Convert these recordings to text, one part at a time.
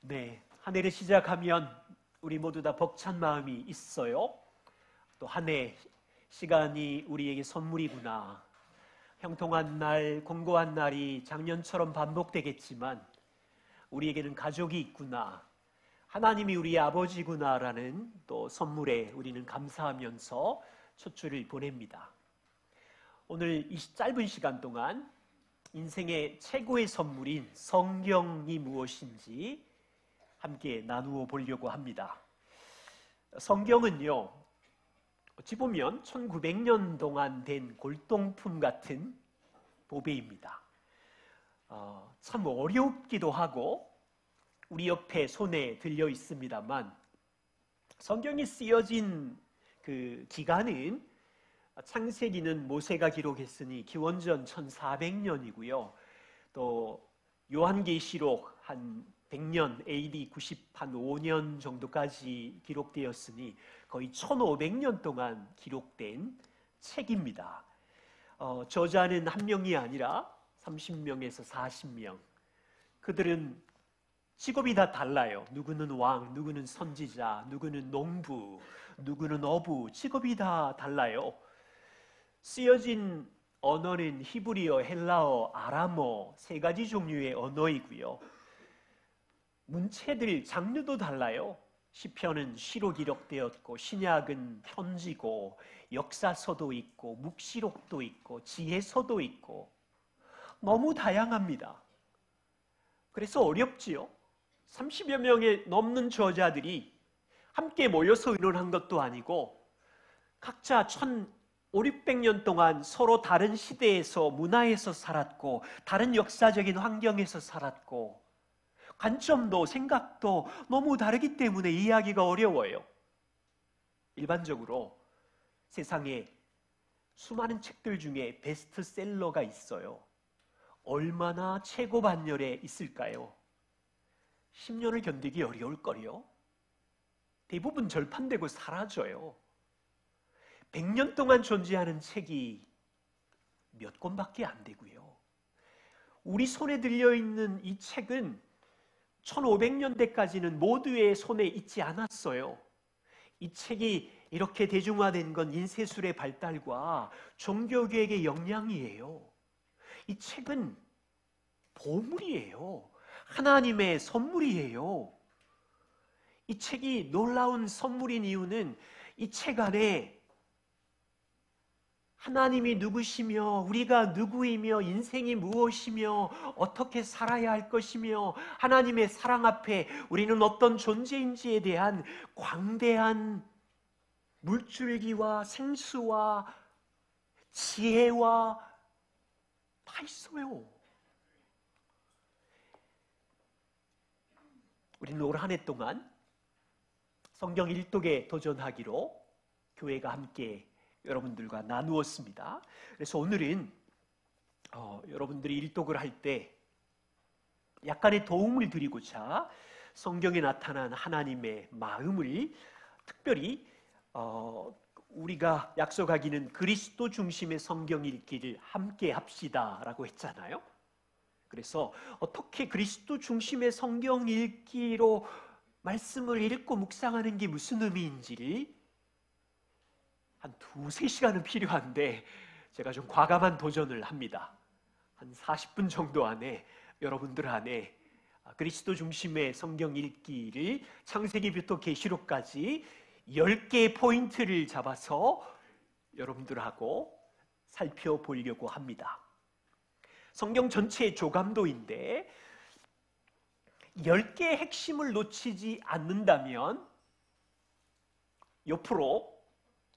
네, 한 해를 시작하면 우리 모두 다 벅찬 마음이 있어요. 또 한 해 시간이 우리에게 선물이구나. 형통한 날, 공고한 날이 작년처럼 반복되겠지만 우리에게는 가족이 있구나. 하나님이 우리의 아버지구나라는 또 선물에 우리는 감사하면서 첫 주를 보냅니다. 오늘 이 짧은 시간 동안 인생의 최고의 선물인 성경이 무엇인지 함께 나누어 보려고 합니다. 성경은요, 어찌 보면 1900년 동안 된 골동품 같은 보배입니다. 참 어렵기도 하고 우리 옆에 손에 들려 있습니다만 성경이 쓰여진 그 기간은 창세기는 모세가 기록했으니 기원전 1400년이고요. 또 요한계시록 한 100년 AD 95년 정도까지 기록되었으니 거의 1500년 동안 기록된 책입니다. 저자는 한 명이 아니라 30명에서 40명. 그들은 직업이 다 달라요. 누구는 왕, 누구는 선지자, 누구는 농부, 누구는 어부. 직업이 다 달라요. 쓰여진 언어는 히브리어, 헬라어, 아람어 세 가지 종류의 언어이고요. 문체들 장르도 달라요. 시편은 시로 기록되었고 신약은 편지고 역사서도 있고 묵시록도 있고 지혜서도 있고 너무 다양합니다. 그래서 어렵지요. 30여 명의 넘는 저자들이 함께 모여서 의논한 것도 아니고 각자 1500년 동안 서로 다른 시대에서 문화에서 살았고 다른 역사적인 환경에서 살았고 관점도 생각도 너무 다르기 때문에 이해하기가 어려워요. 일반적으로 세상에 수많은 책들 중에 베스트셀러가 있어요. 얼마나 최고 반열에 있을까요? 10년을 견디기 어려울 거요. 대부분 절판되고 사라져요. 100년 동안 존재하는 책이 몇 권밖에 안 되고요. 우리 손에 들려있는 이 책은 1500년대까지는 모두의 손에 있지 않았어요. 이 책이 이렇게 대중화된 건 인쇄술의 발달과 종교개혁의 영향이에요. 이 책은 보물이에요. 하나님의 선물이에요. 이 책이 놀라운 선물인 이유는 이 책 안에 하나님이 누구시며 우리가 누구이며 인생이 무엇이며 어떻게 살아야 할 것이며 하나님의 사랑 앞에 우리는 어떤 존재인지에 대한 광대한 물줄기와 생수와 지혜와 다 있어요. 우리는 올 한 해 동안 성경 일독에 도전하기로 교회가 함께 여러분들과 나누었습니다. 그래서 오늘은 여러분들이 일독을 할 때 약간의 도움을 드리고자 성경에 나타난 하나님의 마음을 특별히 우리가 약속하기는 그리스도 중심의 성경 읽기를 함께 합시다 라고 했잖아요. 그래서 어떻게 그리스도 중심의 성경 읽기로 말씀을 읽고 묵상하는 게 무슨 의미인지를 한 2-3시간은 필요한데 제가 좀 과감한 도전을 합니다. 한 40분 정도 안에 여러분들 안에 그리스도 중심의 성경 읽기를 창세기부터 계시록까지 10개의 포인트를 잡아서 여러분들하고 살펴보려고 합니다. 성경 전체의 조감도인데 10개의 핵심을 놓치지 않는다면 옆으로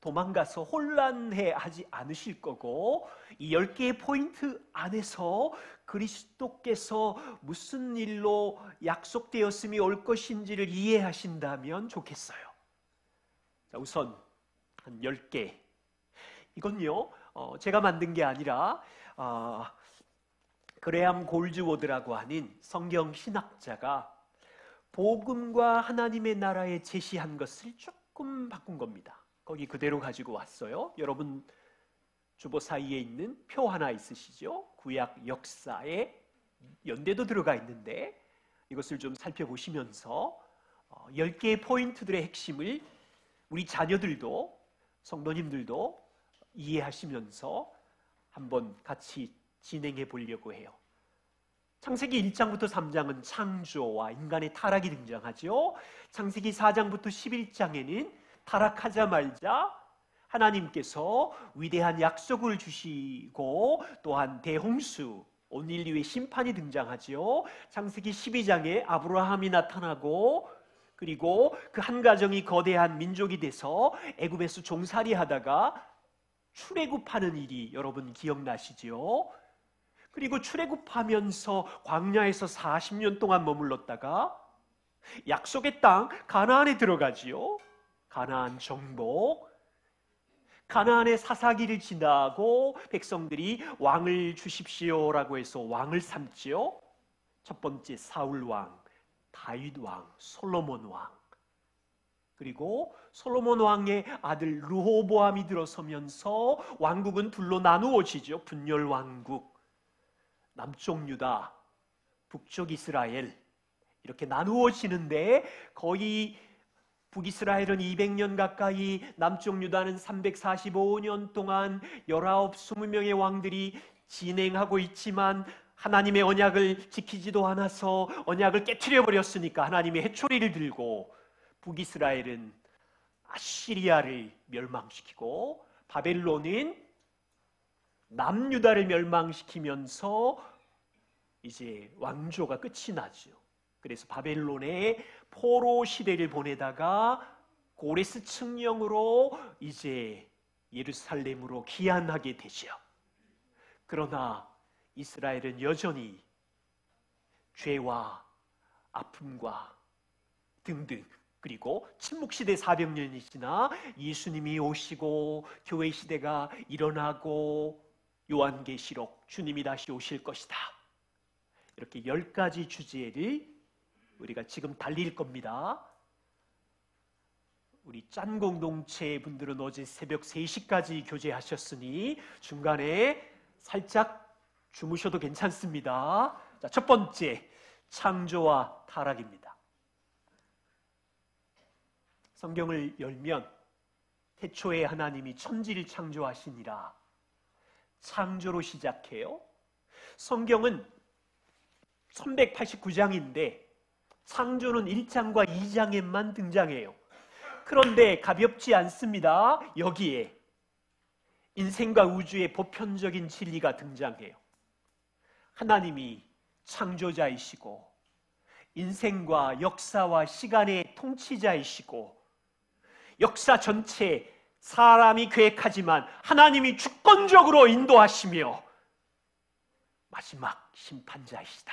도망가서 혼란해 하지 않으실 거고 이 10개의 포인트 안에서 그리스도께서 무슨 일로 약속되었음이 올 것인지를 이해하신다면 좋겠어요. 자, 우선 한 10개. 이건요 제가 만든 게 아니라 그레암 골즈워드라고 하는 성경 신학자가 복음과 하나님의 나라에 제시한 것을 조금 바꾼 겁니다. 거기 그대로 가지고 왔어요. 여러분 주보 사이에 있는 표 하나 있으시죠? 구약 역사에 연대도 들어가 있는데 이것을 좀 살펴보시면서 10개의 포인트들의 핵심을 우리 자녀들도 성도님들도 이해하시면서 한번 같이 진행해 보려고 해요. 창세기 1장부터 3장은 창조와 인간의 타락이 등장하죠. 창세기 4장부터 11장에는 타락하자마자 하나님께서 위대한 약속을 주시고 또한 대홍수, 온 인류의 심판이 등장하죠. 창세기 12장에 아브라함이 나타나고 그리고 그 한 가정이 거대한 민족이 돼서 애굽에서 종살이 하다가 출애굽하는 일이 여러분 기억나시죠? 그리고 출애굽하면서 광야에서 40년 동안 머물렀다가 약속의 땅 가나안에 들어가지요. 가나안 정복. 가나안의 사사기를 지나고 백성들이 왕을 주십시오라고 해서 왕을 삼지요. 첫 번째 사울 왕, 다윗 왕, 솔로몬 왕. 그리고 솔로몬 왕의 아들 르호보암이 들어서면서 왕국은 둘로 나누어지죠. 분열 왕국. 남쪽 유다, 북쪽 이스라엘 이렇게 나누어지는데 거의 북이스라엘은 200년 가까이, 남쪽 유다는 345년 동안 19, 20명의 왕들이 진행하고 있지만 하나님의 언약을 지키지도 않아서 언약을 깨트려 버렸으니까 하나님의 해초리를 들고 북이스라엘은 아시리아를 멸망시키고 바벨론은 남유다를 멸망시키면서 이제 왕조가 끝이 나죠. 그래서 바벨론의 포로 시대를 보내다가 고레스 칙령으로 이제 예루살렘으로 귀환하게 되죠. 그러나 이스라엘은 여전히 죄와 아픔과 등등, 그리고 침묵시대 400년이 지나 예수님이 오시고 교회 시대가 일어나고 요한계시록 주님이 다시 오실 것이다. 이렇게 10가지 주제를 우리가 지금 달릴 겁니다. 우리 짠 공동체 분들은 어제 새벽 3시까지 교제하셨으니 중간에 살짝 주무셔도 괜찮습니다. 자, 첫 번째, 창조와 타락입니다. 성경을 열면 태초에 하나님이 천지를 창조하시니라 창조로 시작해요. 성경은 1189장인데 창조는 1장과 2장에만 등장해요. 그런데 가볍지 않습니다. 여기에 인생과 우주의 보편적인 진리가 등장해요. 하나님이 창조자이시고 인생과 역사와 시간의 통치자이시고 역사 전체 사람이 계획하지만 하나님이 주권적으로 인도하시며 마지막 심판자이시다.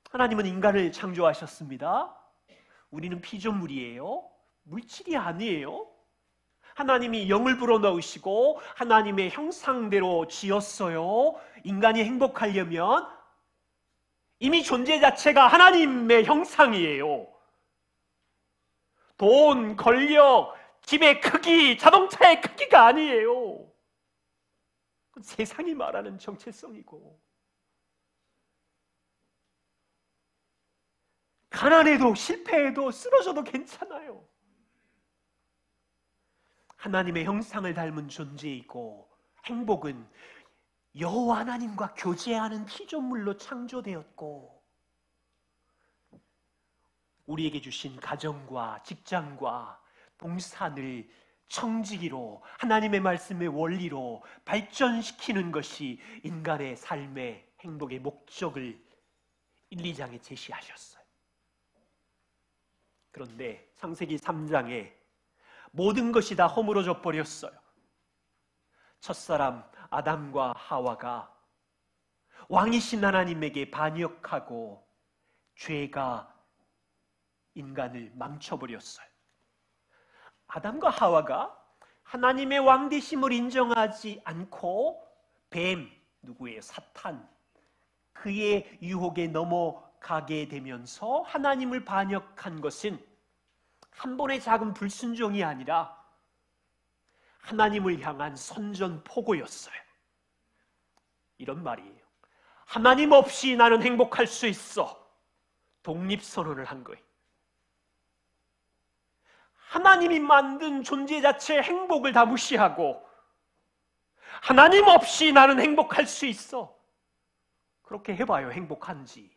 하나님은 인간을 창조하셨습니다. 우리는 피조물이에요. 물질이 아니에요. 하나님이 영을 불어넣으시고 하나님의 형상대로 지었어요. 인간이 행복하려면 이미 존재 자체가 하나님의 형상이에요. 돈, 권력, 집의 크기, 자동차의 크기가 아니에요. 세상이 말하는 정체성이고 가난해도 실패해도 쓰러져도 괜찮아요. 하나님의 형상을 닮은 존재이고 행복은 여호와 하나님과 교제하는 피조물로 창조되었고 우리에게 주신 가정과 직장과 동산을 청지기로 하나님의 말씀의 원리로 발전시키는 것이 인간의 삶의 행복의 목적을 1, 2장에 제시하셨어요. 그런데 창세기 3장에 모든 것이 다 허물어져 버렸어요. 첫사람 아담과 하와가 왕이신 하나님에게 반역하고 죄가 인간을 망쳐버렸어요. 아담과 하와가 하나님의 왕되심을 인정하지 않고 뱀, 누구예요? 사탄, 그의 유혹에 넘어가게 되면서 하나님을 반역한 것은 한 번의 작은 불순종이 아니라 하나님을 향한 선전포고였어요. 이런 말이에요. 하나님 없이 나는 행복할 수 있어. 독립선언을 한 거예요. 하나님이 만든 존재 자체의 행복을 다 무시하고 하나님 없이 나는 행복할 수 있어. 그렇게 해봐요. 행복한지.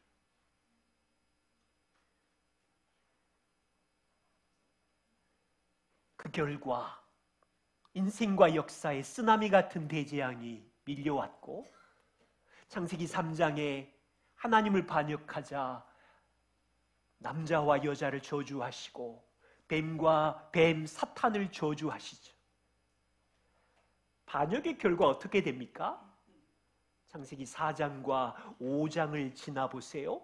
그 결과 인생과 역사에 쓰나미 같은 대재앙이 밀려왔고 창세기 3장에 하나님을 반역하자 남자와 여자를 저주하시고 뱀과 뱀 사탄을 저주하시죠. 반역의 결과 어떻게 됩니까? 창세기 4장과 5장을 지나보세요.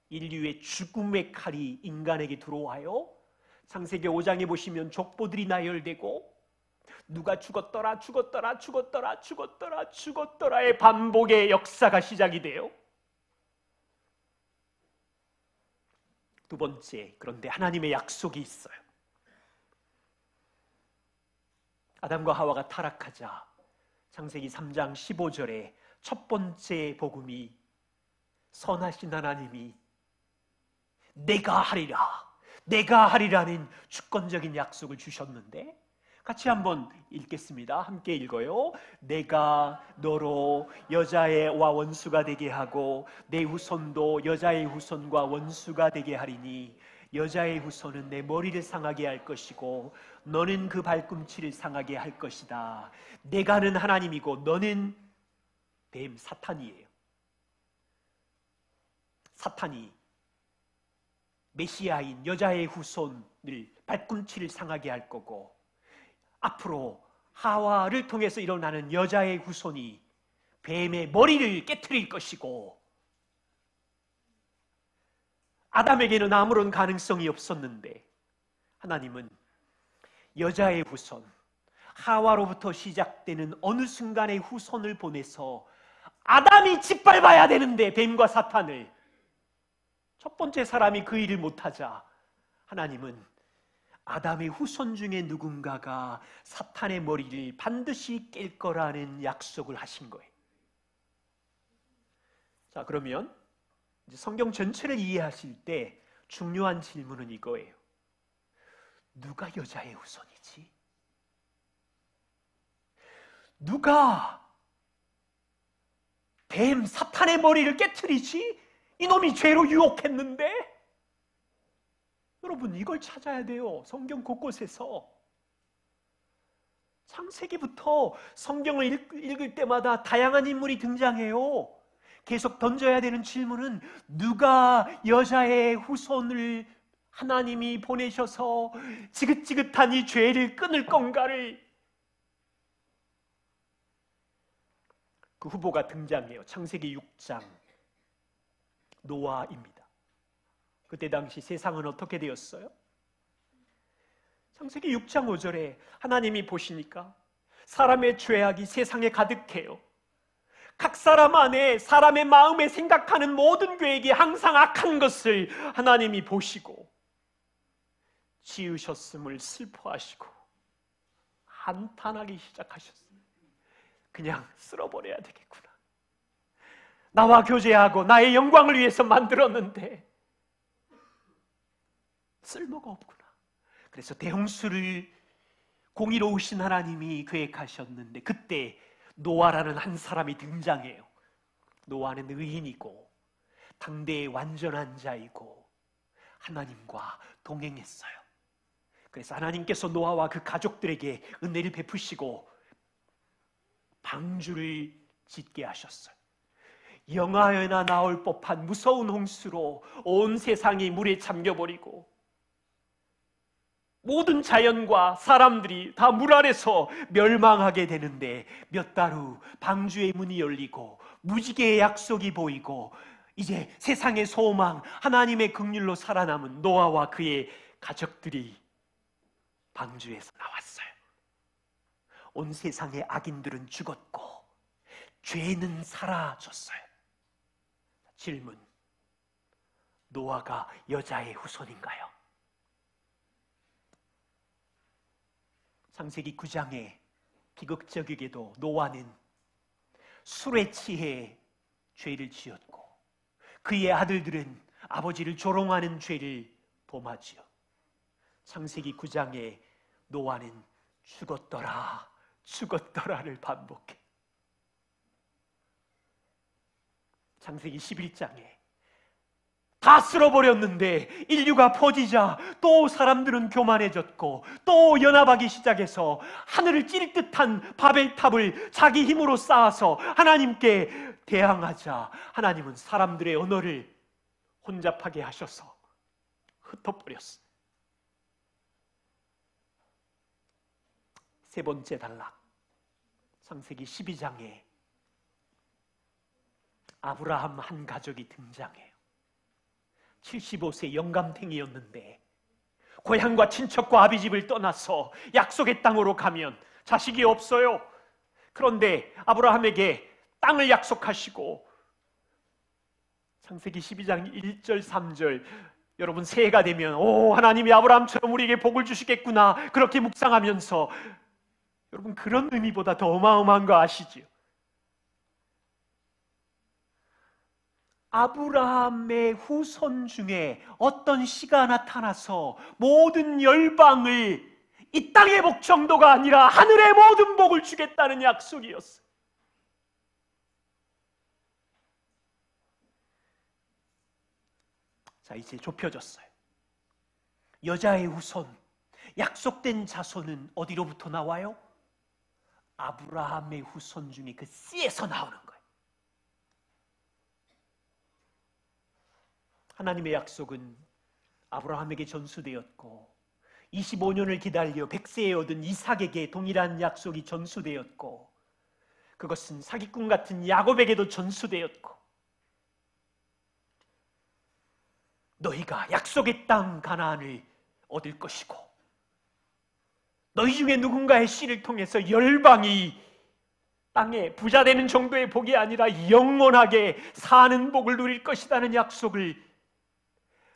인류의 죽음의 칼이 인간에게 들어와요. 창세기 5장에 보시면 족보들이 나열되고 누가 죽었더라 죽었더라 죽었더라 죽었더라 죽었더라의 반복의 역사가 시작이 돼요. 두 번째, 그런데 하나님의 약속이 있어요. 아담과 하와가 타락하자 창세기 3장 15절에 첫 번째 복음이 선하신 하나님이 내가 하리라는 주권적인 약속을 주셨는데 같이 한번 읽겠습니다. 함께 읽어요. 내가 너로 여자와 원수가 되게 하고 내 후손도 여자의 후손과 원수가 되게 하리니 여자의 후손은 내 머리를 상하게 할 것이고 너는 그 발꿈치를 상하게 할 것이다. 내가는 하나님이고 너는 뱀 사탄이에요. 사탄이 메시아인 여자의 후손을 발꿈치를 상하게 할 거고 앞으로 하와를 통해서 일어나는 여자의 후손이 뱀의 머리를 깨트릴 것이고 아담에게는 아무런 가능성이 없었는데 하나님은 여자의 후손 하와로부터 시작되는 어느 순간의 후손을 보내서 아담이 짓밟아야 되는데 뱀과 사탄을 첫 번째 사람이 그 일을 못하자 하나님은 아담의 후손 중에 누군가가 사탄의 머리를 반드시 깰 거라는 약속을 하신 거예요. 자, 그러면 이제 성경 전체를 이해하실 때 중요한 질문은 이거예요. 누가 여자의 후손이지? 누가 뱀 사탄의 머리를 깨트리지? 이놈이 죄로 유혹했는데? 여러분 이걸 찾아야 돼요. 성경 곳곳에서 창세기부터 성경을 읽을 때마다 다양한 인물이 등장해요. 계속 던져야 되는 질문은 누가 여자의 후손을 하나님이 보내셔서 지긋지긋한 이 죄를 끊을 건가를 그 후보가 등장해요. 창세기 6장 노아입니다. 그때 당시 세상은 어떻게 되었어요? 창세기 6장 5절에 하나님이 보시니까 사람의 죄악이 세상에 가득해요. 각 사람 안에 사람의 마음에 생각하는 모든 계획이 항상 악한 것을 하나님이 보시고 지으셨음을 슬퍼하시고 한탄하기 시작하셨어요. 그냥 쓸어버려야 되겠구나. 나와 교제하고 나의 영광을 위해서 만들었는데 쓸모가 없구나. 그래서 대홍수를 공의로우신 하나님이 계획하셨는데 그때 노아라는 한 사람이 등장해요. 노아는 의인이고 당대의 완전한 자이고 하나님과 동행했어요. 그래서 하나님께서 노아와 그 가족들에게 은혜를 베푸시고 방주를 짓게 하셨어요. 영화에나 나올 법한 무서운 홍수로 온 세상이 물에 잠겨버리고 모든 자연과 사람들이 다 물 아래서 멸망하게 되는데 몇 달 후 방주의 문이 열리고 무지개의 약속이 보이고 이제 세상의 소망 하나님의 긍휼로 살아남은 노아와 그의 가족들이 방주에서 나왔어요. 온 세상의 악인들은 죽었고 죄는 사라졌어요. 질문, 노아가 여자의 후손인가요? 창세기 9장에 비극적이게도 노아는 술에 취해 죄를 지었고 그의 아들들은 아버지를 조롱하는 죄를 범하지요. 창세기 9장에 노아는 죽었더라 죽었더라를 반복해. 창세기 11장에 다 쓸어버렸는데 인류가 퍼지자 또 사람들은 교만해졌고 또 연합하기 시작해서 하늘을 찔 듯한 바벨탑을 자기 힘으로 쌓아서 하나님께 대항하자 하나님은 사람들의 언어를 혼잡하게 하셔서 흩어버렸어요. 세 번째 단락, 창세기 12장에 아브라함 한 가족이 등장해요. 75세 영감탱이였는데 고향과 친척과 아비집을 떠나서 약속의 땅으로 가면 자식이 없어요. 그런데 아브라함에게 땅을 약속하시고 창세기 12장 1절 3절 여러분 새해가 되면 하나님이 아브라함처럼 우리에게 복을 주시겠구나 그렇게 묵상하면서 여러분 그런 의미보다 더 어마어마한 거 아시지요? 아브라함의 후손 중에 어떤 씨가 나타나서 모든 열방을 이 땅의 복 정도가 아니라 하늘의 모든 복을 주겠다는 약속이었어요. 자, 이제 좁혀졌어요. 여자의 후손, 약속된 자손은 어디로부터 나와요? 아브라함의 후손 중에 그 씨에서 나오는 거예요. 하나님의 약속은 아브라함에게 전수되었고 25년을 기다려 100세에 얻은 이삭에게 동일한 약속이 전수되었고 그것은 사기꾼 같은 야곱에게도 전수되었고 너희가 약속의 땅 가나안을 얻을 것이고 너희 중에 누군가의 씨를 통해서 열방이 땅에 부자 되는 정도의 복이 아니라 영원하게 사는 복을 누릴 것이라는 약속을.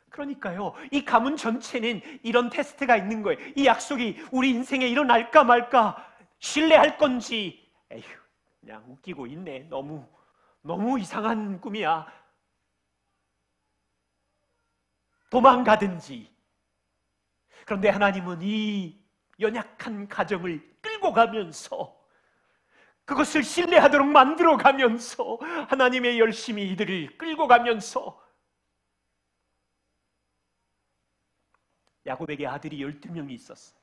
그러니까요, 이 가문 전체는 이런 테스트가 있는 거예요. 이 약속이 우리 인생에 일어날까 말까, 신뢰할 건지, 에휴, 그냥 웃기고 있네. 너무 이상한 꿈이야. 도망가든지. 그런데 하나님은 이 연약한 가정을 끌고 가면서 그것을 신뢰하도록 만들어 가면서 하나님의 열심히 이들을 끌고 가면서 야곱에게 아들이 12명이 있었어.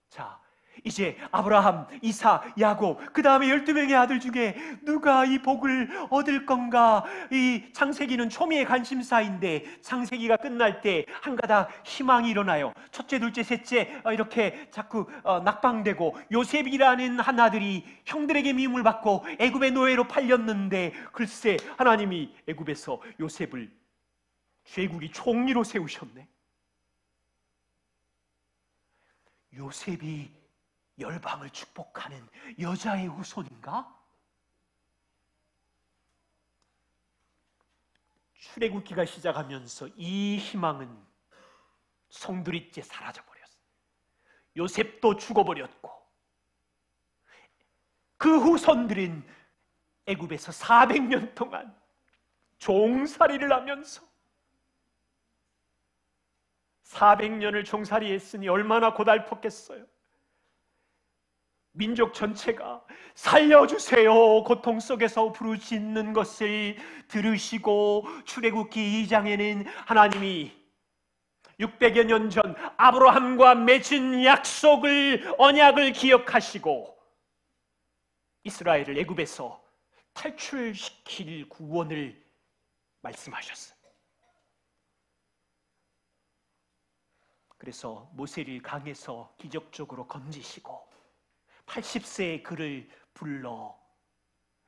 자, 이제 아브라함, 이삭, 야곱, 그 다음에 12명의 아들 중에 누가 이 복을 얻을 건가? 이 창세기는 초미의 관심사인데 창세기가 끝날 때 한 가닥 희망이 일어나요. 첫째, 둘째, 셋째 이렇게 자꾸 낙방되고 요셉이라는 한 아들이 형들에게 미움을 받고 애굽의 노예로 팔렸는데 글쎄 하나님이 애굽에서 요셉을 제국의 총리로 세우셨네. 요셉이 열방을 축복하는 여자의 후손인가? 출애굽기가 시작하면서 이 희망은 송두리째 사라져버렸어요. 요셉도 죽어버렸고 그 후손들은 애굽에서 400년 동안 종살이를 하면서 400년을 종살이했으니 얼마나 고달팠겠어요. 민족 전체가 살려주세요 고통 속에서 부르짖는 것을 들으시고 출애굽기 2장에는 하나님이 600여 년 전 아브라함과 맺은 약속을 언약을 기억하시고 이스라엘을 애굽에서 탈출시킬 구원을 말씀하셨어요. 그래서 모세를 강에서 기적적으로 건지시고 80세의 그를 불러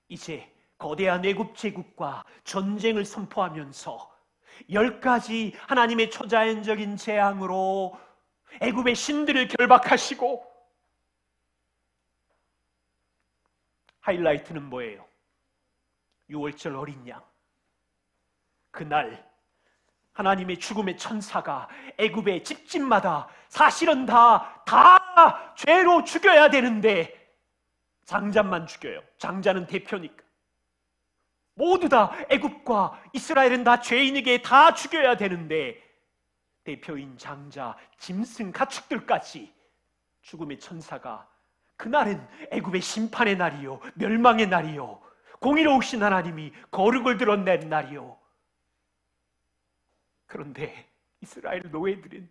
이제 거대한 애굽 제국과 전쟁을 선포하면서 10가지 하나님의 초자연적인 재앙으로 애굽의 신들을 결박하시고 하이라이트는 뭐예요? 6월절 어린 양. 그날 하나님의 죽음의 천사가 애굽의 집집마다 사실은 다 죄로 죽여야 되는데 장자만 죽여요. 장자는 대표니까. 모두 다 애굽과 이스라엘은 다 죄인에게 다 죽여야 되는데 대표인 장자, 짐승, 가축들까지 죽음의 천사가 그날은 애굽의 심판의 날이요 멸망의 날이요 공의로우신 하나님이 거룩을 드러낸 날이요. 그런데 이스라엘 노예들은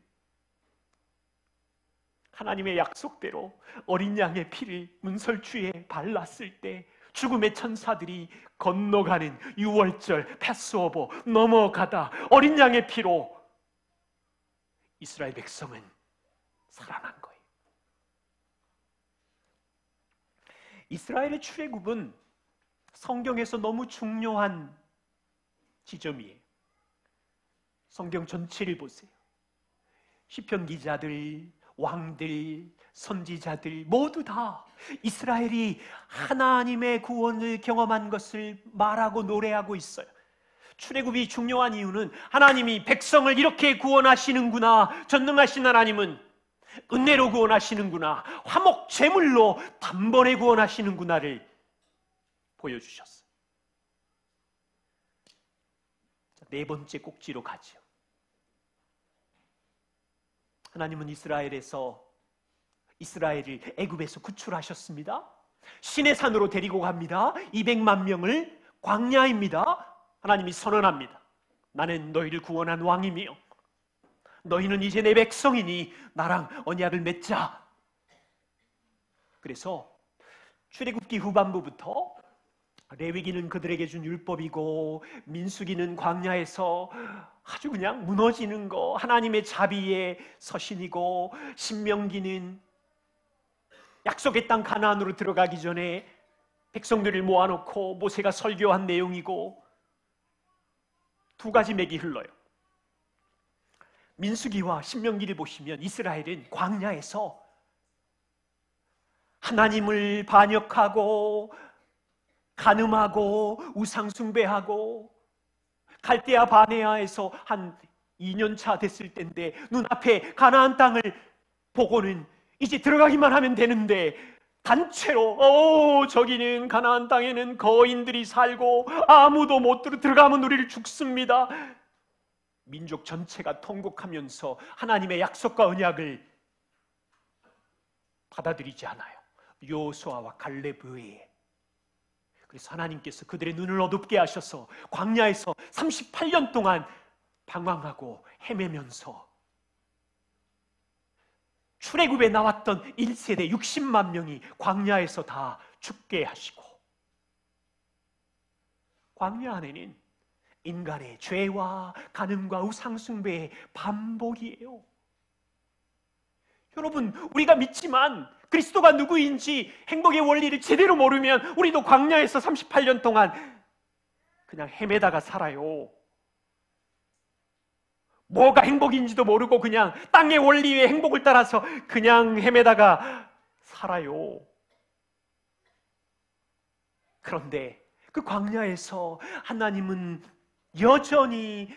하나님의 약속대로 어린 양의 피를 문설주에 발랐을 때 죽음의 천사들이 건너가는 유월절 패스오버 넘어가다 어린 양의 피로 이스라엘 백성은 살아난 거예요. 이스라엘의 출애굽은 성경에서 너무 중요한 지점이에요. 성경 전체를 보세요. 시편 기자들, 왕들, 선지자들 모두 다 이스라엘이 하나님의 구원을 경험한 것을 말하고 노래하고 있어요. 출애굽이 중요한 이유는 하나님이 백성을 이렇게 구원하시는구나, 전능하신 하나님은 은혜로 구원하시는구나, 화목 제물로 단번에 구원하시는구나를 보여주셨어요. 네 번째 꼭지로 가죠. 하나님은 이스라엘을 애굽에서 구출하셨습니다. 시내 산으로 데리고 갑니다. 200만 명을 광야입니다. 하나님이 선언합니다. 나는 너희를 구원한 왕이며 너희는 이제 내 백성이니 나랑 언약을 맺자. 그래서 출애굽기 후반부부터 레위기는 그들에게 준 율법이고 민수기는 광야에서 아주 그냥 무너지는 거 하나님의 자비의 서신이고 신명기는 약속의 땅 가나안으로 들어가기 전에 백성들을 모아놓고 모세가 설교한 내용이고 두 가지 맥이 흘러요. 민수기와 신명기를 보시면 이스라엘은 광야에서 하나님을 반역하고 간음하고 우상숭배하고 갈대아 바네아에서 한 2년차 됐을 때인데 눈앞에 가나안 땅을 보고는 이제 들어가기만 하면 되는데 단체로 저기는 가나안 땅에는 거인들이 살고 아무도 못 들어가면 우리를 죽습니다. 민족 전체가 통곡하면서 하나님의 약속과 언약을 받아들이지 않아요. 여호수아와 갈렙 외에. 그래서 하나님께서 그들의 눈을 어둡게 하셔서 광야에서 38년 동안 방황하고 헤매면서 출애굽에 나왔던 1세대 60만 명이 광야에서 다 죽게 하시고, 광야 안에는 인간의 죄와 간음과 우상숭배의 반복이에요. 여러분, 우리가 믿지만 그리스도가 누구인지 행복의 원리를 제대로 모르면 우리도 광야에서 38년 동안 그냥 헤매다가 살아요. 뭐가 행복인지도 모르고 그냥 땅의 원리의 행복을 따라서 그냥 헤매다가 살아요. 그런데 그 광야에서 하나님은 여전히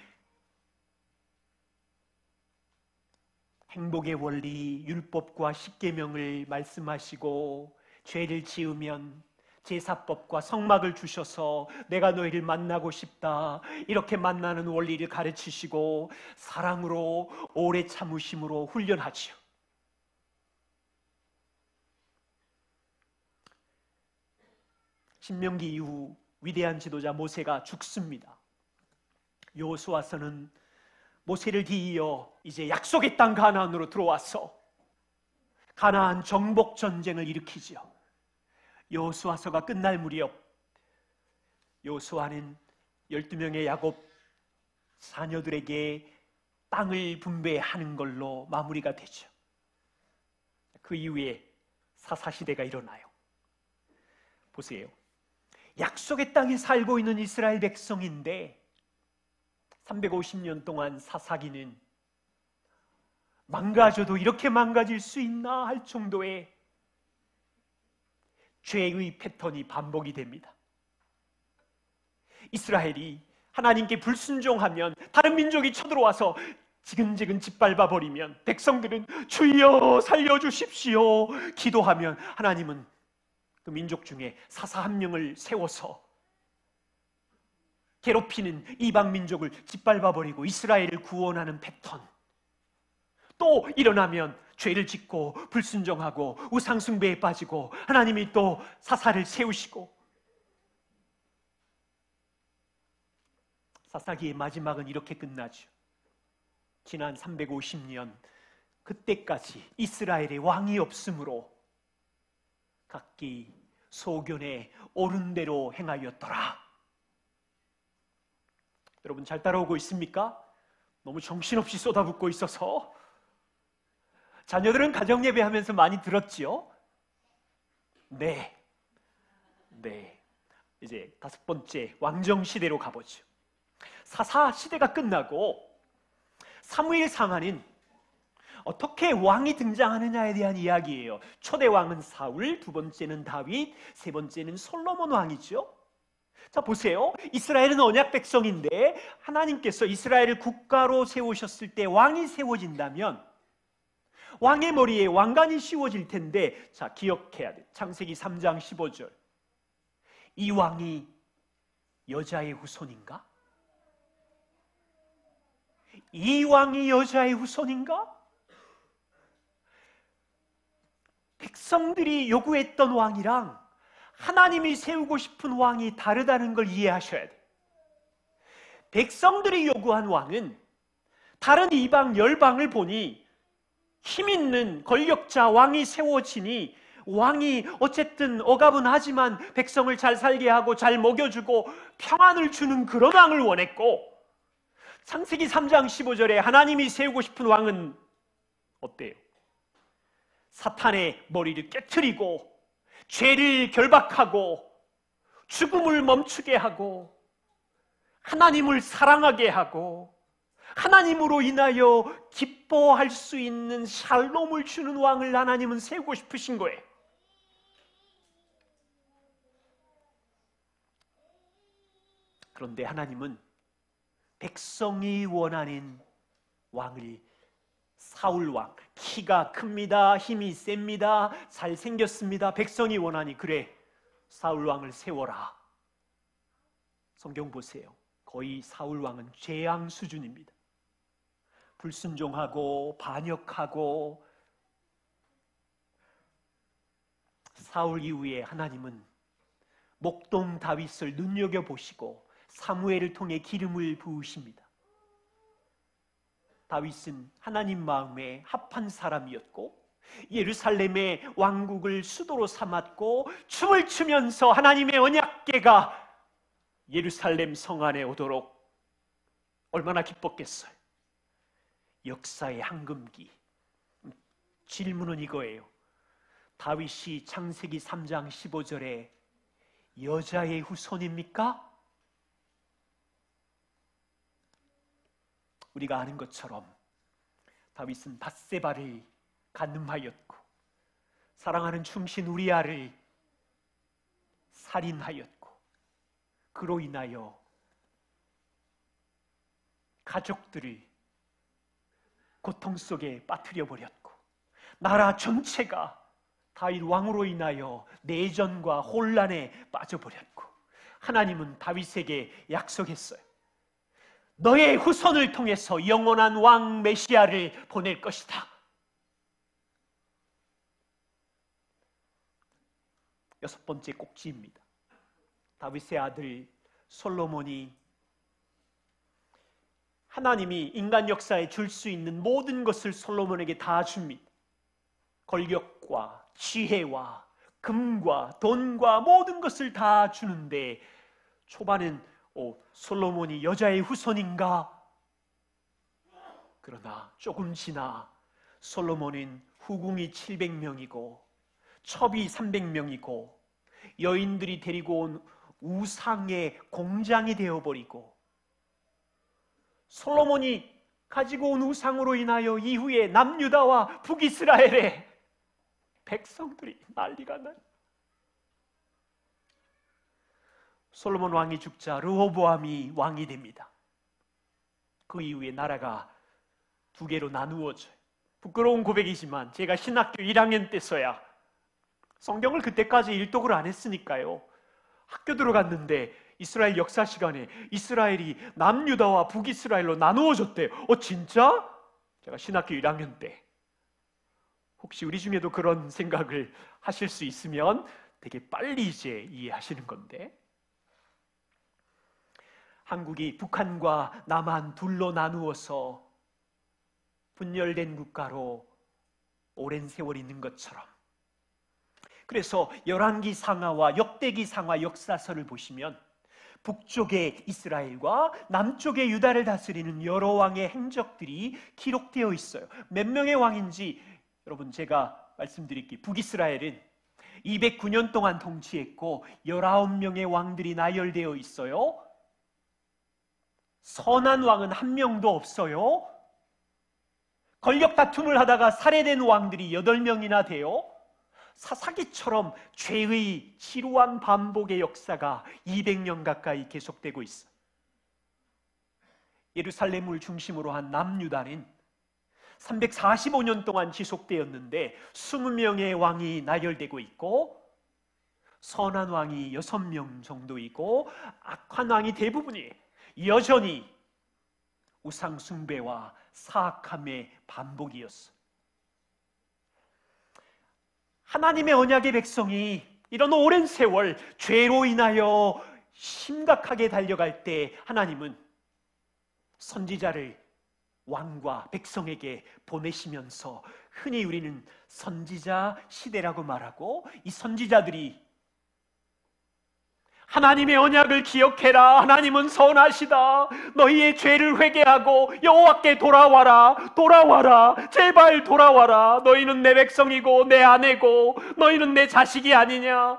행복의 원리, 율법과 십계명을 말씀하시고 죄를 지으면 제사법과 성막을 주셔서 내가 너희를 만나고 싶다 이렇게 만나는 원리를 가르치시고 사랑으로 오래 참으심으로 훈련하지요. 신명기 이후 위대한 지도자 모세가 죽습니다. 여호수아서는 모세를 뒤이어 이제 약속의 땅 가나안으로 들어와서 가나안 정복 전쟁을 일으키지요. 여호수아서가 끝날 무렵 여호수아는 12명의 야곱 자녀들에게 땅을 분배하는 걸로 마무리가 되죠. 그 이후에 사사시대가 일어나요. 보세요. 약속의 땅에 살고 있는 이스라엘 백성인데 350년 동안 사사기는 망가져도 이렇게 망가질 수 있나 할 정도의 죄의 패턴이 반복이 됩니다. 이스라엘이 하나님께 불순종하면 다른 민족이 쳐들어와서 지근지근 짓밟아 버리면 백성들은 주여 살려주십시오 기도하면 하나님은 그 민족 중에 사사 한 명을 세워서 괴롭히는 이방 민족을 짓밟아버리고 이스라엘을 구원하는 패턴. 또 일어나면 죄를 짓고 불순종하고 우상숭배에 빠지고 하나님이 또 사사를 세우시고. 사사기의 마지막은 이렇게 끝나죠. 지난 350년 그때까지 이스라엘의 왕이 없으므로 각기 소견에 옳은 대로 행하였더라. 여러분 잘 따라오고 있습니까? 너무 정신없이 쏟아붓고 있어서. 자녀들은 가정예배하면서 많이 들었지요? 네. 이제 5번째 왕정시대로 가보죠. 사사 시대가 끝나고 사무엘 상하는 어떻게 왕이 등장하느냐에 대한 이야기예요. 초대 왕은 사울, 두 번째는 다윗, 세 번째는 솔로몬 왕이죠. 자, 보세요. 이스라엘은 언약 백성인데 하나님께서 이스라엘을 국가로 세우셨을 때 왕이 세워진다면 왕의 머리에 왕관이 씌워질 텐데, 자, 기억해야 돼. 창세기 3장 15절. 이 왕이 여자의 후손인가? 이 왕이 여자의 후손인가? 백성들이 요구했던 왕이랑 하나님이 세우고 싶은 왕이 다르다는 걸 이해하셔야 돼. 백성들이 요구한 왕은 다른 이방 열방을 보니 힘있는 권력자 왕이 세워지니 왕이 어쨌든 억압은 하지만 백성을 잘 살게 하고 잘 먹여주고 평안을 주는 그런 왕을 원했고, 창세기 3장 15절에 하나님이 세우고 싶은 왕은 어때요? 사탄의 머리를 깨트리고 죄를 결박하고 죽음을 멈추게 하고 하나님을 사랑하게 하고 하나님으로 인하여 기뻐할 수 있는 샬롬을 주는 왕을 하나님은 세우고 싶으신 거예요. 그런데 하나님은 백성이 원하는 왕을, 사울왕, 키가 큽니다, 힘이 셉니다, 잘생겼습니다. 백성이 원하니 그래, 사울왕을 세워라. 성경 보세요. 거의 사울왕은 재앙 수준입니다. 불순종하고 반역하고. 사울 이후에 하나님은 목동 다윗을 눈여겨보시고 사무엘을 통해 기름을 부으십니다. 다윗은 하나님 마음에 합한 사람이었고 예루살렘의 왕국을 수도로 삼았고 춤을 추면서 하나님의 언약궤가 예루살렘 성 안에 오도록 얼마나 기뻤겠어요. 역사의 황금기. 질문은 이거예요. 다윗이 창세기 3장 15절에 여자의 후손입니까? 우리가 아는 것처럼 다윗은 밧세바를 간음하였고 사랑하는 충신 우리아를 살인하였고 그로 인하여 가족들을 고통 속에 빠뜨려 버렸고 나라 전체가 다윗 왕으로 인하여 내전과 혼란에 빠져버렸고, 하나님은 다윗에게 약속했어요. 너의 후손을 통해서 영원한 왕 메시아를 보낼 것이다. 여섯 번째 꼭지입니다. 다윗의 아들 솔로몬이 하나님이 인간 역사에 줄 수 있는 모든 것을 솔로몬에게 다 줍니다. 권력과 지혜와 금과 돈과 모든 것을 다 주는데 초반은 솔로몬이 여자의 후손인가? 그러나 조금 지나 솔로몬은 후궁이 700명이고 첩이 300명이고 여인들이 데리고 온 우상의 공장이 되어버리고 솔로몬이 가지고 온 우상으로 인하여 이후에 남유다와 북이스라엘의 백성들이 난리가 나요. 솔로몬 왕이 죽자 르호보암이 왕이 됩니다. 그 이후에 나라가 두 개로 나누어져요. 부끄러운 고백이지만 제가 신학교 1학년 때서야, 성경을 그때까지 일독을 안 했으니까요, 학교 들어갔는데 이스라엘 역사 시간에 이스라엘이 남유다와 북이스라엘로 나누어졌대요. 진짜? 제가 신학교 1학년 때. 혹시 우리 중에도 그런 생각을 하실 수 있으면 되게 빨리 이제 이해하시는 건데, 한국이 북한과 남한 둘로 나누어서 분열된 국가로 오랜 세월 있는 것처럼, 그래서 열왕기 상하와 역대기 상하 역사서를 보시면 북쪽의 이스라엘과 남쪽의 유다를 다스리는 여러 왕의 행적들이 기록되어 있어요. 몇 명의 왕인지 여러분 제가 말씀드릴게요. 북이스라엘은 209년 동안 통치했고 19명의 왕들이 나열되어 있어요. 선한 왕은 한 명도 없어요. 권력 다툼을 하다가 살해된 왕들이 8명이나 돼요. 사사기처럼 죄의 지루한 반복의 역사가 200년 가까이 계속되고 있어요. 예루살렘을 중심으로 한 남유다는 345년 동안 지속되었는데 20명의 왕이 나열되고 있고, 선한 왕이 6명 정도이고 악한 왕이 대부분이에요. 여전히 우상 숭배와 사악함의 반복이었어. 하나님의 언약의 백성이 이런 오랜 세월 죄로 인하여 심각하게 달려갈 때 하나님은 선지자를 왕과 백성에게 보내시면서 흔히 우리는 선지자 시대라고 말하고, 이 선지자들이 하나님의 언약을 기억해라. 하나님은 선하시다. 너희의 죄를 회개하고 여호와께 돌아와라. 돌아와라. 제발 돌아와라. 너희는 내 백성이고 내 아내고 너희는 내 자식이 아니냐.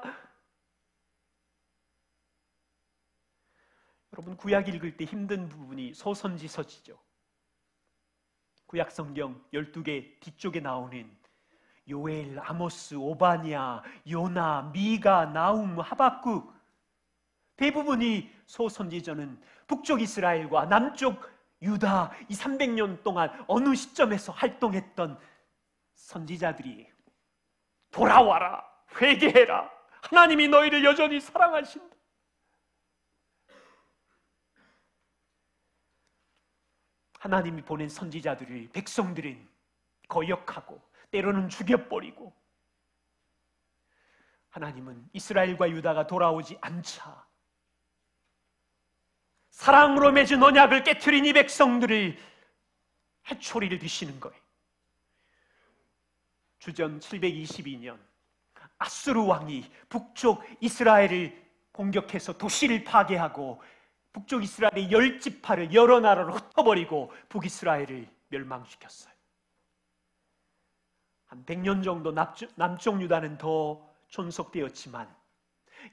여러분, 구약 읽을 때 힘든 부분이 소선지서지죠. 구약 성경 12개 뒤쪽에 나오는 요엘, 아모스, 오바냐, 요나, 미가, 나움, 하박국, 대부분이 소선지자는 북쪽 이스라엘과 남쪽 유다 이 300년 동안 어느 시점에서 활동했던 선지자들이에요. 돌아와라, 회개해라, 하나님이 너희를 여전히 사랑하신다. 하나님이 보낸 선지자들을 백성들은 거역하고 때로는 죽여버리고, 하나님은 이스라엘과 유다가 돌아오지 않자 사랑으로 맺은 언약을 깨트린 이 백성들을 해초리를 드시는 거예요. 주전 722년 아수르 왕이 북쪽 이스라엘을 공격해서 도시를 파괴하고 북쪽 이스라엘의 10지파를 여러 나라로 흩어버리고 북이스라엘을 멸망시켰어요. 한 100년 정도 남쪽 유다는 더 존속되었지만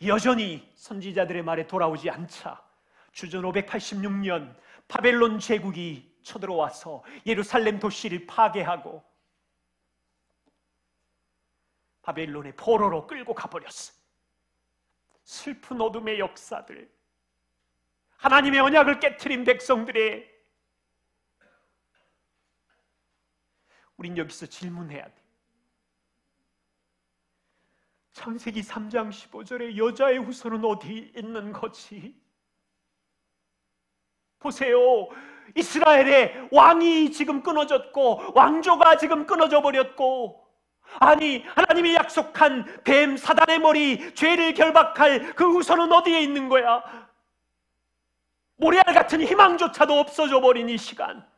여전히 선지자들의 말에 돌아오지 않자 주전 586년 바벨론 제국이 쳐들어와서 예루살렘 도시를 파괴하고 바벨론의 포로로 끌고 가버렸어요. 슬픈 어둠의 역사들, 하나님의 언약을 깨트린 백성들의, 우린 여기서 질문해야 돼. 창세기 3장 15절에 여자의 후손은 어디 있는 거지? 보세요. 이스라엘의 왕이 지금 끊어졌고 왕조가 지금 끊어져 버렸고, 아니 하나님이 약속한 뱀 사단의 머리, 죄를 결박할 그 후손은 어디에 있는 거야? 모래알 같은 희망조차도 없어져 버린 이 시간,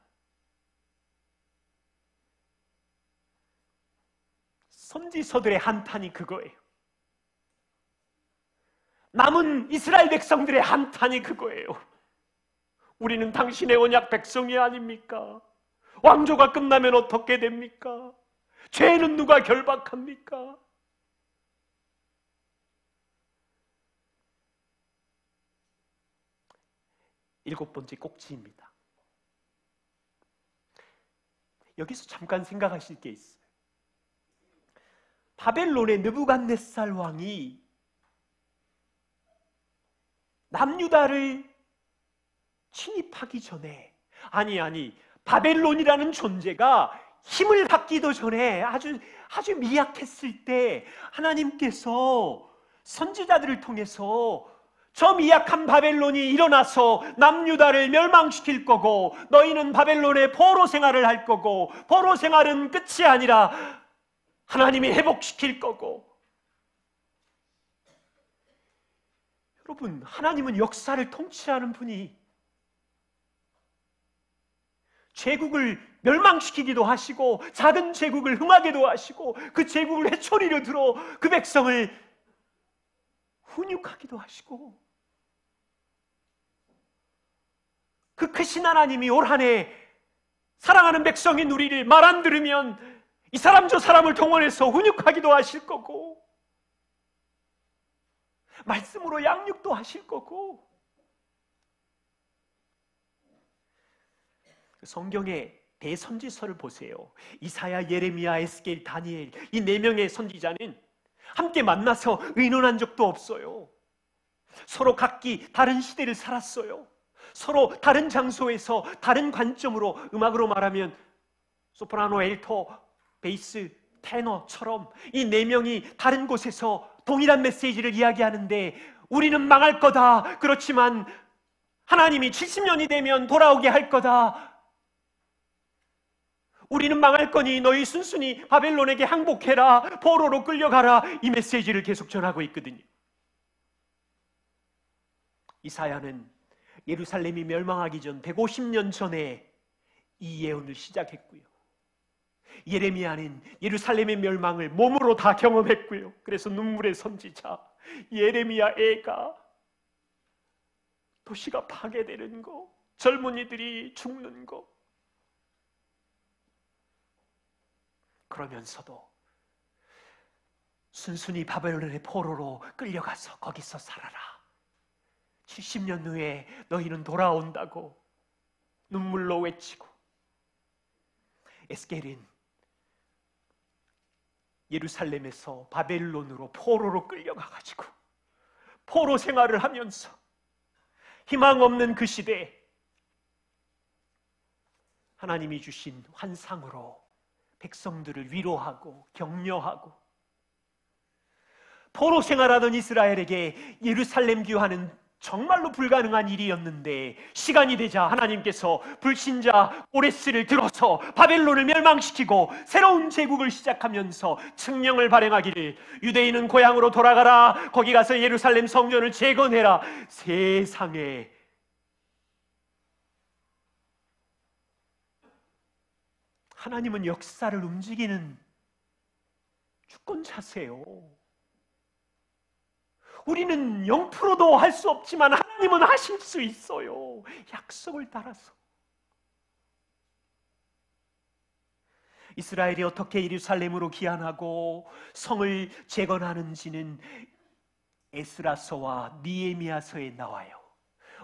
선지서들의 한탄이 그거예요. 남은 이스라엘 백성들의 한탄이 그거예요. 우리는 당신의 언약 백성이 아닙니까? 왕조가 끝나면 어떻게 됩니까? 죄는 누가 결박합니까? 일곱 번째 꼭지입니다. 여기서 잠깐 생각하실 게 있어요. 바벨론의 느부갓네살 왕이 남유다를 침입하기 전에, 아니 바벨론이라는 존재가 힘을 받기도 전에 아주 미약했을 때 하나님께서 선지자들을 통해서 저 미약한 바벨론이 일어나서 남유다를 멸망시킬 거고, 너희는 바벨론의 포로 생활을 할 거고, 포로 생활은 끝이 아니라 하나님이 회복시킬 거고. 여러분, 하나님은 역사를 통치하는 분이 제국을 멸망시키기도 하시고, 작은 제국을 흥하게도 하시고, 그 제국을 회초리로 들어 그 백성을 훈육하기도 하시고, 그 크신 하나님이 올 한 해 사랑하는 백성인 우리를 말 안 들으면 이 사람 저 사람을 동원해서 훈육하기도 하실 거고, 말씀으로 양육도 하실 거고. 성경의 대선지서를 보세요. 이사야, 예레미야, 에스겔, 다니엘, 이 4명의 선지자는 함께 만나서 의논한 적도 없어요. 서로 각기 다른 시대를 살았어요. 서로 다른 장소에서 다른 관점으로, 음악으로 말하면 소프라노, 엘토, 베이스, 테너처럼 이 4명이 다른 곳에서 동일한 메시지를 이야기하는데, 우리는 망할 거다, 그렇지만 하나님이 70년이 되면 돌아오게 할 거다, 우리는 망할 거니 너희 순순히 바벨론에게 항복해라, 포로로 끌려가라, 이 메시지를 계속 전하고 있거든요. 이사야는 예루살렘이 멸망하기 전 150년 전에 이 예언을 시작했고요. 예레미야는 예루살렘의 멸망을 몸으로 다 경험했고요. 그래서 눈물의 선지자 예레미야 애가 도시가 파괴되는 거, 젊은이들이 죽는 거, 그러면서도 순순히 바벨론의 포로로 끌려가서 거기서 살아라, 70년 후에 너희는 돌아온다고 눈물로 외치고, 에스겔은 예루살렘에서 바벨론으로 포로로 끌려가가지고 포로 생활을 하면서 희망 없는 그 시대에 하나님이 주신 환상으로 백성들을 위로하고 격려하고, 포로 생활하던 이스라엘에게 예루살렘 귀환은 정말로 불가능한 일이었는데, 시간이 되자 하나님께서 불신자 고레스를 들어서 바벨론을 멸망시키고 새로운 제국을 시작하면서 칙령을 발행하기를, 유대인은 고향으로 돌아가라, 거기 가서 예루살렘 성전을 재건해라. 세상에, 하나님은 역사를 움직이는 주권자세요. 우리는 0%도 할 수 없지만 하나님은 하실 수 있어요. 약속을 따라서. 이스라엘이 어떻게 예루살렘으로 귀환하고 성을 재건하는지는 에스라서와 느헤미야서에 나와요.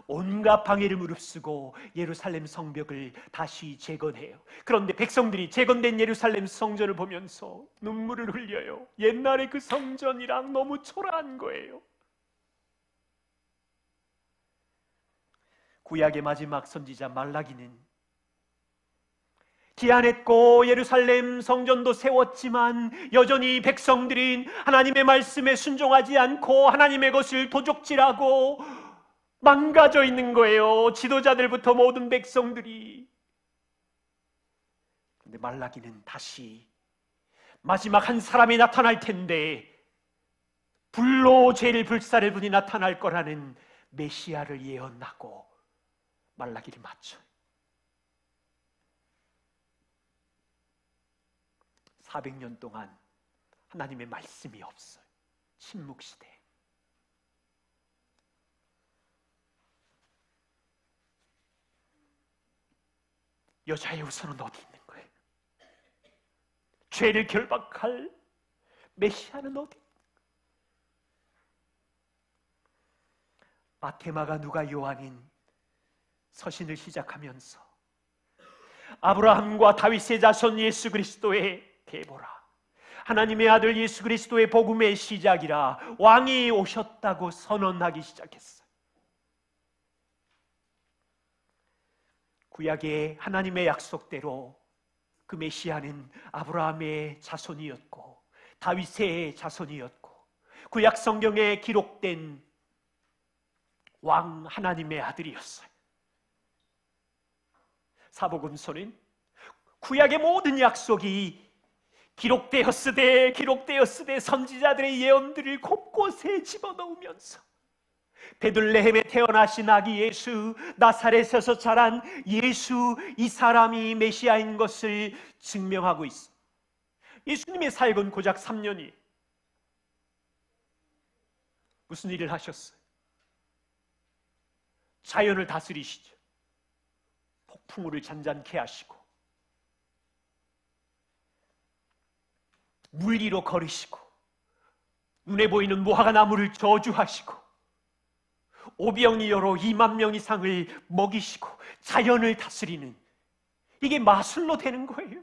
온갖 방해를 무릅쓰고 예루살렘 성벽을 다시 재건해요. 그런데 백성들이 재건된 예루살렘 성전을 보면서 눈물을 흘려요. 옛날에 그 성전이랑 너무 초라한 거예요. 구약의 마지막 선지자 말라기는 기한했고 예루살렘 성전도 세웠지만 여전히 백성들은 하나님의 말씀에 순종하지 않고 하나님의 것을 도적질하고 망가져 있는 거예요. 지도자들부터 모든 백성들이. 그런데 말라기는 다시 마지막 한 사람이 나타날 텐데, 불로 죄를 불사를 분이 나타날 거라는 메시아를 예언하고 말라기를 마쳐요. 400년 동안 하나님의 말씀이 없어요. 침묵시대. 여자의 우선은 어디 있는 거예요? 죄를 결박할 메시아는 어디? 마테마가, 누가, 요한인 서신을 시작하면서 아브라함과 다윗의 자손 예수 그리스도의 계보라, 하나님의 아들 예수 그리스도의 복음의 시작이라, 왕이 오셨다고 선언하기 시작했어요. 구약의 하나님의 약속대로 그 메시아는 아브라함의 자손이었고 다윗의 자손이었고, 구약 성경에 기록된 왕 하나님의 아들이었어요. 사복음서는 구약의 모든 약속이 기록되었으되 선지자들의 예언들을 곳곳에 집어넣으면서 베들레헴에 태어나신 아기 예수, 나사렛에서 자란 예수, 이 사람이 메시아인 것을 증명하고 있습니다. 예수님의 사역은 고작 3년이 무슨 일을 하셨어요? 자연을 다스리시죠. 폭풍우를 잔잔케 하시고 물 위로 걸으시고 눈에 보이는 무화과 나무를 저주하시고 오병이어로 2만 명 이상을 먹이시고 자연을 다스리는, 이게 마술로 되는 거예요.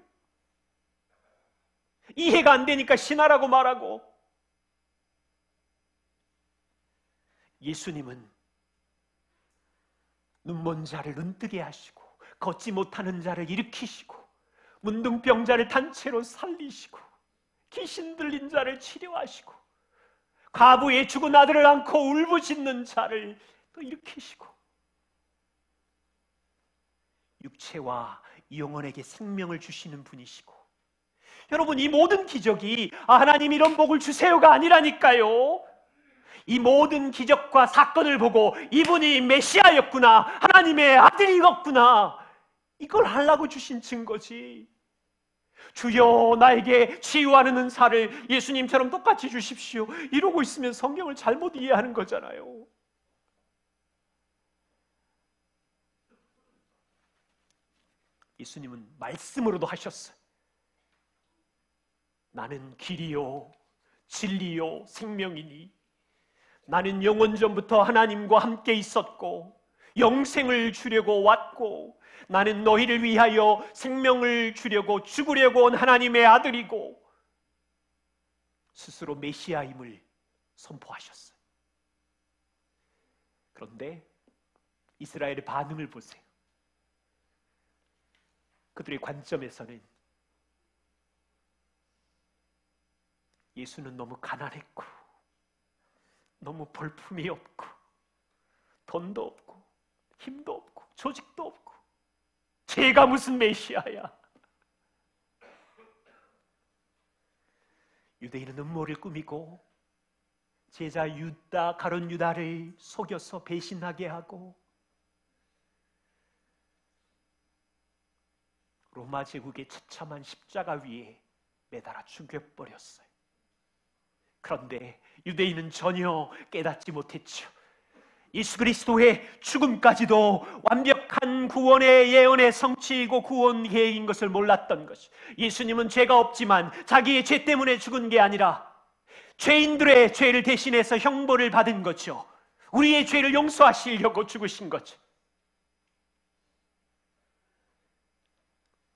이해가 안 되니까 신하라고 말하고. 예수님은 눈먼 자를 눈뜨게 하시고 걷지 못하는 자를 일으키시고 문둥병자를 단체로 살리시고 귀신 들린 자를 치료하시고 과부의 죽은 아들을 안고 울부짖는 자를 또 일으키시고 육체와 영혼에게 생명을 주시는 분이시고, 여러분, 이 모든 기적이 하나님 이런 복을 주세요가 아니라니까요. 이 모든 기적과 사건을 보고 이분이 메시아였구나, 하나님의 아들이었구나, 이걸 하려고 주신 증거지. 주여 나에게 치유하는 은사를 예수님처럼 똑같이 주십시오, 이러고 있으면 성경을 잘못 이해하는 거잖아요. 예수님은 말씀으로도 하셨어요. 나는 길이요 진리요 생명이니 나는 영원전부터 하나님과 함께 있었고 영생을 주려고 왔고 나는 너희를 위하여 생명을 주려고 죽으려고 온 하나님의 아들이고, 스스로 메시아임을 선포하셨어요. 그런데 이스라엘의 반응을 보세요. 그들의 관점에서는 예수는 너무 가난했고 너무 볼품이 없고 돈도 없고 힘도 없고 조직도 없고 제가 무슨 메시아야. 유대인은 음모를 꾸미고 제자 유다, 가룟 유다를 속여서 배신하게 하고 로마 제국의 처참한 십자가 위에 매달아 죽여버렸어요. 그런데 유대인은 전혀 깨닫지 못했죠. 예수 그리스도의 죽음까지도 완벽한 구원의 예언의 성취이고 구원 계획인 것을 몰랐던 것이, 예수님은 죄가 없지만 자기의 죄 때문에 죽은 게 아니라 죄인들의 죄를 대신해서 형벌을 받은 거죠. 우리의 죄를 용서하시려고 죽으신 거죠.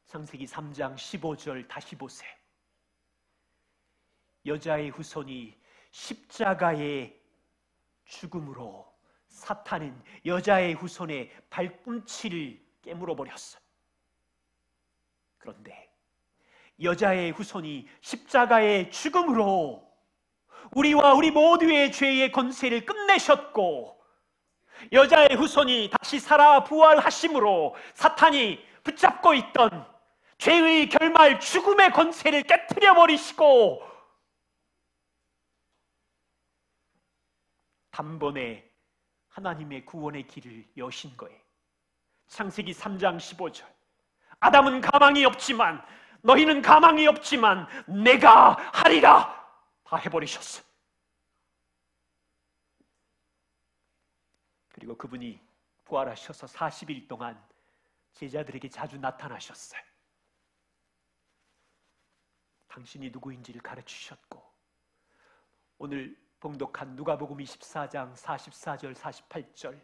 창세기 3장 15절 다시 보세요. 여자의 후손이 십자가의 죽음으로 사탄은 여자의 후손의 발꿈치를 깨물어 버렸어요. 그런데 여자의 후손이 십자가의 죽음으로 우리와 우리 모두의 죄의 권세를 끝내셨고, 여자의 후손이 다시 살아 부활하심으로 사탄이 붙잡고 있던 죄의 결말 죽음의 권세를 깨트려 버리시고 단번에 하나님의 구원의 길을 여신 거예요. 창세기 3장 15절. 아담은 가망이 없지만, 너희는 가망이 없지만 내가 하리라 다 해버리셨어. 그리고 그분이 부활하셔서 40일 동안 제자들에게 자주 나타나셨어요. 당신이 누구인지를 가르치셨고, 오늘 봉독한 누가복음 24장 44절 48절,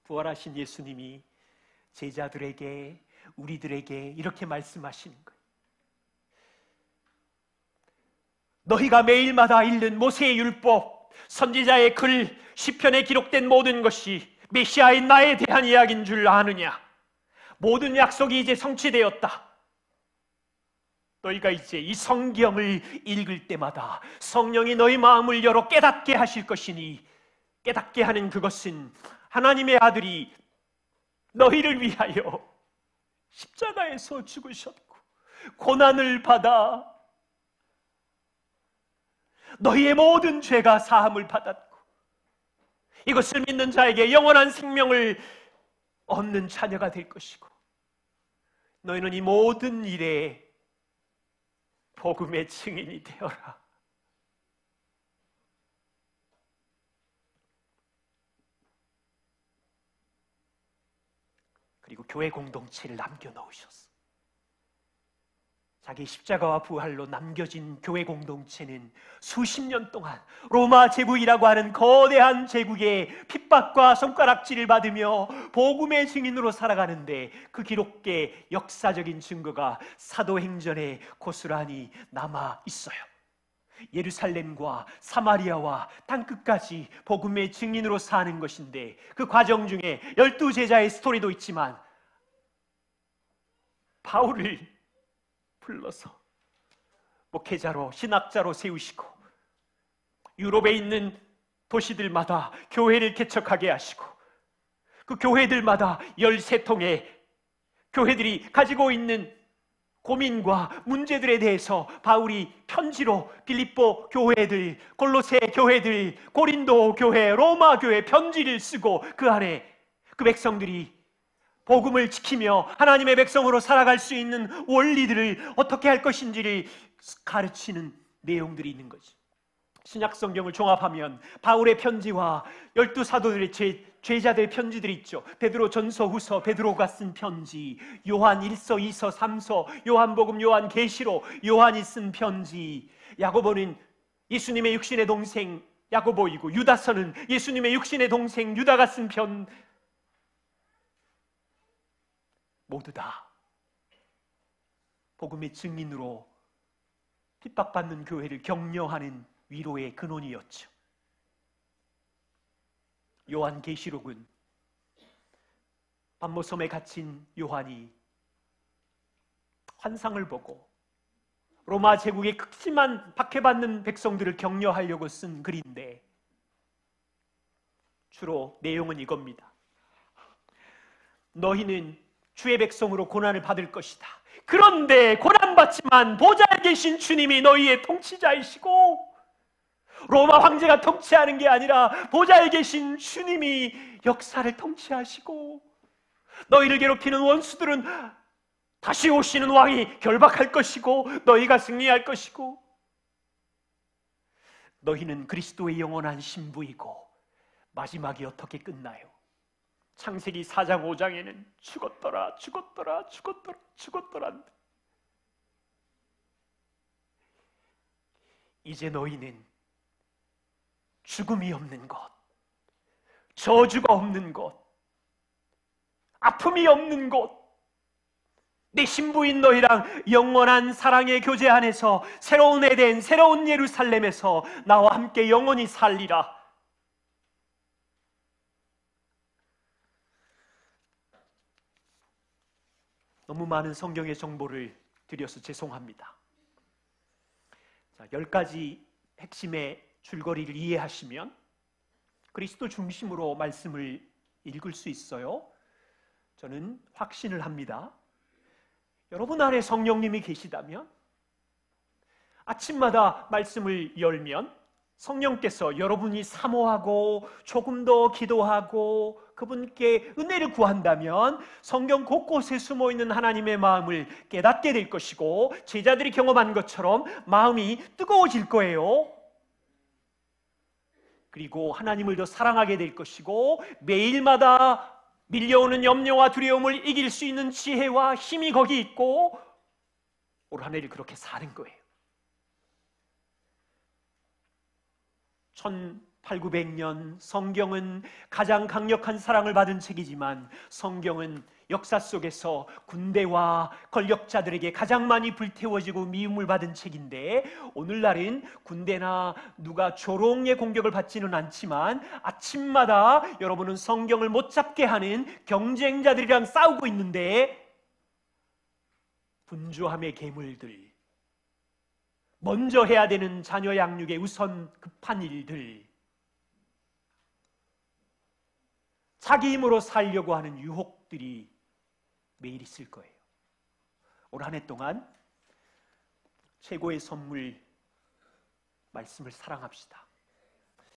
부활하신 예수님이 제자들에게, 우리들에게 이렇게 말씀하시는 거예요. 너희가 매일마다 읽는 모세의 율법, 선지자의 글, 시편에 기록된 모든 것이 메시아인 나에 대한 이야기인 줄 아느냐? 모든 약속이 이제 성취되었다. 너희가 이제 이 성경을 읽을 때마다 성령이 너희 마음을 열어 깨닫게 하실 것이니 깨닫게 하는 그것은 하나님의 아들이 너희를 위하여 십자가에서 죽으셨고 고난을 받아 너희의 모든 죄가 사함을 받았고 이것을 믿는 자에게 영원한 생명을 얻는 자녀가 될 것이고 너희는 이 모든 일에 복음의 증인이 되어라. 그리고 교회 공동체를 남겨놓으셨어. 자기 십자가와 부활로 남겨진 교회 공동체는 수십 년 동안 로마 제국이라고 하는 거대한 제국의 핍박과 손가락질을 받으며 복음의 증인으로 살아가는데 그 기록의 역사적인 증거가 사도행전에 고스란히 남아 있어요. 예루살렘과 사마리아와 땅끝까지 복음의 증인으로 사는 것인데 그 과정 중에 12제자의 스토리도 있지만 바울을 불러서 목회자로 신학자로 세우시고 유럽에 있는 도시들마다 교회를 개척하게 하시고 그 교회들마다 13통의 교회들이 가지고 있는 고민과 문제들에 대해서 바울이 편지로 빌립보 교회들, 골로새 교회들, 고린도 교회, 로마 교회 편지를 쓰고 그 안에 그 백성들이 복음을 지키며 하나님의 백성으로 살아갈 수 있는 원리들을 어떻게 할 것인지를 가르치는 내용들이 있는 거지. 신약 성경을 종합하면 바울의 편지와 12사도들의 제자들의 편지들이 있죠. 베드로 전서 후서, 베드로가 쓴 편지, 요한 1서, 2서, 3서, 요한복음, 요한 계시록, 요한이 쓴 편지, 야고보는 예수님의 육신의 동생 야고보이고 유다서는 예수님의 육신의 동생 유다가 쓴 편, 모두 다 복음의 증인으로 핍박받는 교회를 격려하는 위로의 근원이었죠. 요한계시록은 patmos섬에 갇힌 요한이 환상을 보고 로마 제국의 극심한 박해받는 백성들을 격려하려고 쓴 글인데 주로 내용은 이겁니다. 너희는 주의 백성으로 고난을 받을 것이다. 그런데 고난받지만 보좌에 계신 주님이 너희의 통치자이시고 로마 황제가 통치하는 게 아니라 보좌에 계신 주님이 역사를 통치하시고 너희를 괴롭히는 원수들은 다시 오시는 왕이 결박할 것이고 너희가 승리할 것이고 너희는 그리스도의 영원한 신부이고 마지막이 어떻게 끝나요? 창세기 4장 5장에는 죽었더라 죽었더라 죽었더라 죽었더라. 이제 너희는 죽음이 없는 것, 저주가 없는 것, 아픔이 없는 곳, 내 신부인 너희랑 영원한 사랑의 교제 안에서 새로운 에덴, 새로운 예루살렘에서 나와 함께 영원히 살리라. 너무 많은 성경의 정보를 드려서 죄송합니다. 자, 10가지 핵심의 줄거리를 이해하시면 그리스도 중심으로 말씀을 읽을 수 있어요. 저는 확신을 합니다. 여러분 안에 성령님이 계시다면 아침마다 말씀을 열면 성령께서 여러분이 사모하고 조금 더 기도하고 그분께 은혜를 구한다면 성경 곳곳에 숨어있는 하나님의 마음을 깨닫게 될 것이고 제자들이 경험한 것처럼 마음이 뜨거워질 거예요. 그리고 하나님을 더 사랑하게 될 것이고 매일마다 밀려오는 염려와 두려움을 이길 수 있는 지혜와 힘이 거기 있고 올 한 해를 그렇게 사는 거예요. 1800~1900년 성경은 가장 강력한 사랑을 받은 책이지만 성경은 역사 속에서 군대와 권력자들에게 가장 많이 불태워지고 미움을 받은 책인데 오늘날은 군대나 누가 조롱의 공격을 받지는 않지만 아침마다 여러분은 성경을 못 잡게 하는 경쟁자들이랑 싸우고 있는데 분주함의 괴물들, 먼저 해야 되는 자녀 양육의 우선 급한 일들, 자기 힘으로 살려고 하는 유혹들이 매일 있을 거예요. 올 한 해 동안 최고의 선물 말씀을 사랑합시다.